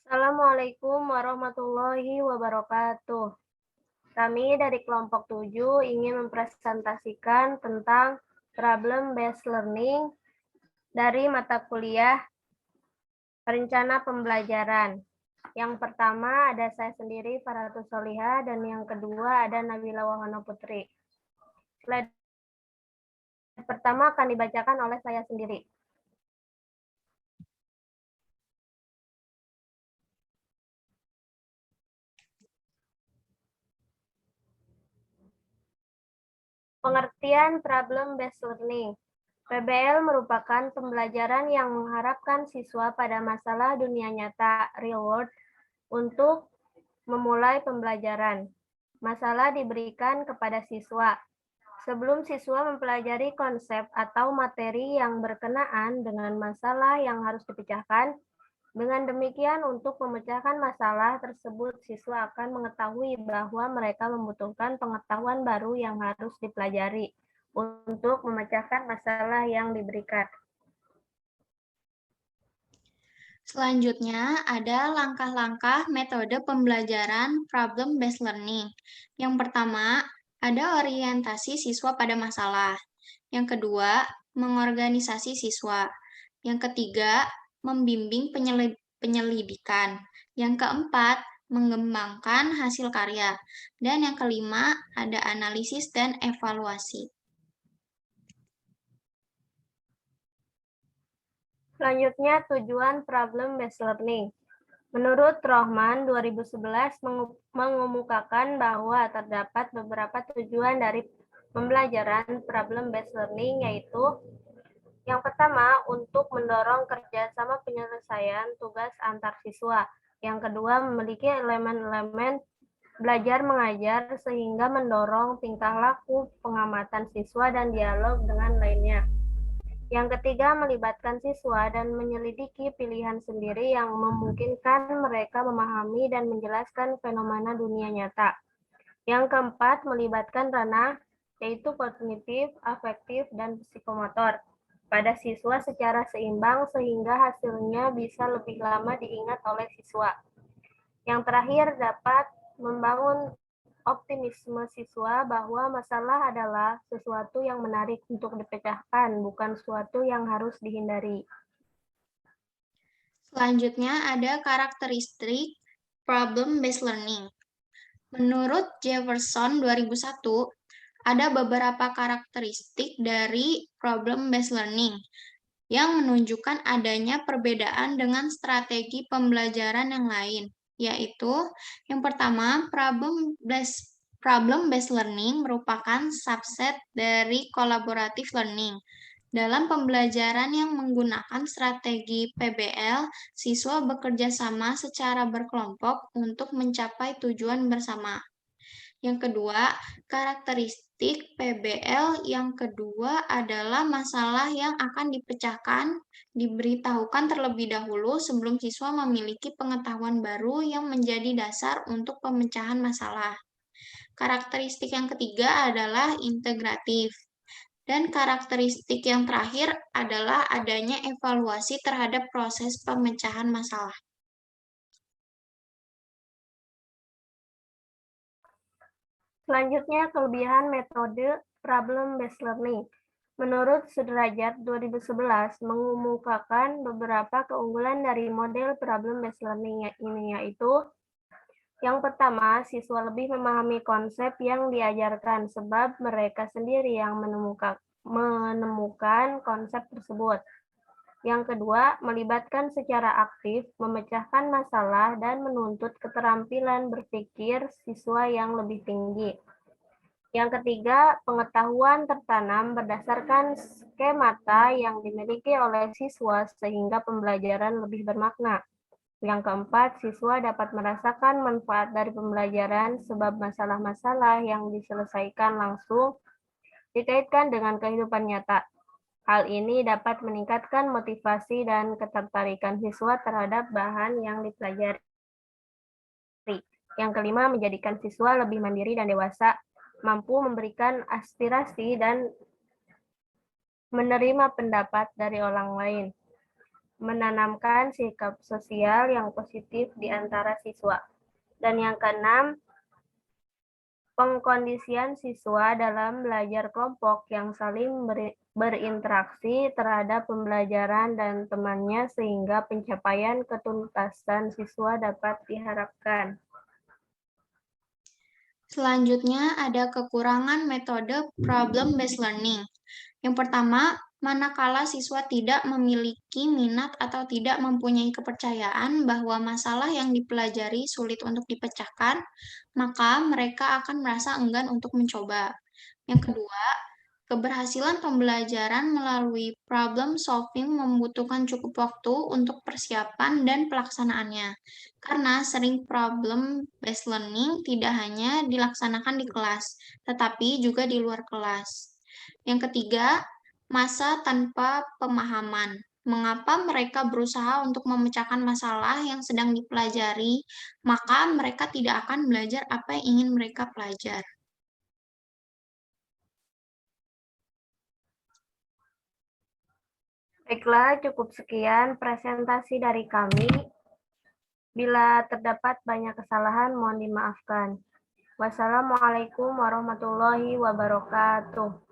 Assalamualaikum warahmatullahi wabarakatuh. Kami dari kelompok 7 ingin mempresentasikan tentang problem based learning dari mata kuliah rencana pembelajaran. Yang pertama ada saya sendiri, Faratus Solihah, dan yang kedua ada Nabila Wahana Putri. Slide pertama akan dibacakan oleh saya sendiri. Pengertian problem based learning. PBL merupakan pembelajaran yang mengharapkan siswa pada masalah dunia nyata real world untuk memulai pembelajaran. Masalah diberikan kepada siswa. Sebelum siswa mempelajari konsep atau materi yang berkenaan dengan masalah yang harus dipecahkan, dengan demikian, untuk memecahkan masalah tersebut, siswa akan mengetahui bahwa mereka membutuhkan pengetahuan baru yang harus dipelajari untuk memecahkan masalah yang diberikan. Selanjutnya, ada langkah-langkah metode pembelajaran problem-based learning. Yang pertama, ada orientasi siswa pada masalah. Yang kedua, mengorganisasi siswa. Yang ketiga, membimbing penyelidikan. Yang keempat, mengembangkan hasil karya. Dan yang kelima, ada analisis dan evaluasi. Selanjutnya, tujuan problem based learning. Menurut Rohman, 2011 mengemukakan bahwa terdapat beberapa tujuan dari pembelajaran problem based learning, yaitu yang pertama, untuk mendorong kerjasama penyelesaian tugas antar siswa. Yang kedua, memiliki elemen-elemen belajar mengajar sehingga mendorong tingkah laku, pengamatan siswa, dan dialog dengan lainnya. Yang ketiga, melibatkan siswa dan menyelidiki pilihan sendiri yang memungkinkan mereka memahami dan menjelaskan fenomena dunia nyata. Yang keempat, melibatkan ranah, yaitu kognitif, afektif, dan psikomotor pada siswa secara seimbang sehingga hasilnya bisa lebih lama diingat oleh siswa. Yang terakhir, dapat membangun optimisme siswa bahwa masalah adalah sesuatu yang menarik untuk dipecahkan, bukan sesuatu yang harus dihindari. Selanjutnya ada karakteristik problem-based learning. Menurut Jefferson 2001, ada beberapa karakteristik dari problem-based learning yang menunjukkan adanya perbedaan dengan strategi pembelajaran yang lain, yaitu yang pertama, problem-based learning merupakan subset dari collaborative learning. Dalam pembelajaran yang menggunakan strategi PBL, siswa bekerja sama secara berkelompok untuk mencapai tujuan bersama. Yang kedua, karakteristik PBL yang kedua adalah masalah yang akan dipecahkan, diberitahukan terlebih dahulu sebelum siswa memiliki pengetahuan baru yang menjadi dasar untuk pemecahan masalah. Karakteristik yang ketiga adalah integratif. Dan karakteristik yang terakhir adalah adanya evaluasi terhadap proses pemecahan masalah. Selanjutnya, kelebihan metode problem-based learning. Menurut Sudrajat 2011 mengemukakan beberapa keunggulan dari model problem-based learning ini, yaitu yang pertama, siswa lebih memahami konsep yang diajarkan sebab mereka sendiri yang menemukan konsep tersebut. Yang kedua, melibatkan secara aktif, memecahkan masalah, dan menuntut keterampilan berpikir siswa yang lebih tinggi. Yang ketiga, pengetahuan tertanam berdasarkan skemata yang dimiliki oleh siswa sehingga pembelajaran lebih bermakna. Yang keempat, siswa dapat merasakan manfaat dari pembelajaran sebab masalah-masalah yang diselesaikan langsung dikaitkan dengan kehidupan nyata. Hal ini dapat meningkatkan motivasi dan ketertarikan siswa terhadap bahan yang dipelajari. Yang kelima, menjadikan siswa lebih mandiri dan dewasa, mampu memberikan aspirasi dan menerima pendapat dari orang lain. menanamkan sikap sosial yang positif di antara siswa. Dan yang keenam, pengkondisian siswa dalam belajar kelompok yang saling berinteraksi terhadap pembelajaran dan temannya sehingga pencapaian ketuntasan siswa dapat diharapkan. Selanjutnya ada kekurangan metode problem-based learning. Yang pertama, manakala siswa tidak memiliki minat atau tidak mempunyai kepercayaan bahwa masalah yang dipelajari sulit untuk dipecahkan, maka mereka akan merasa enggan untuk mencoba. Yang kedua, keberhasilan pembelajaran melalui problem solving membutuhkan cukup waktu untuk persiapan dan pelaksanaannya, karena sering problem-based learning tidak hanya dilaksanakan di kelas, tetapi juga di luar kelas. Yang ketiga, masa tanpa pemahaman. Mengapa mereka berusaha untuk memecahkan masalah yang sedang dipelajari, maka mereka tidak akan belajar apa yang ingin mereka pelajari. Baiklah, cukup sekian presentasi dari kami. Bila terdapat banyak kesalahan, mohon dimaafkan. Wassalamualaikum warahmatullahi wabarakatuh.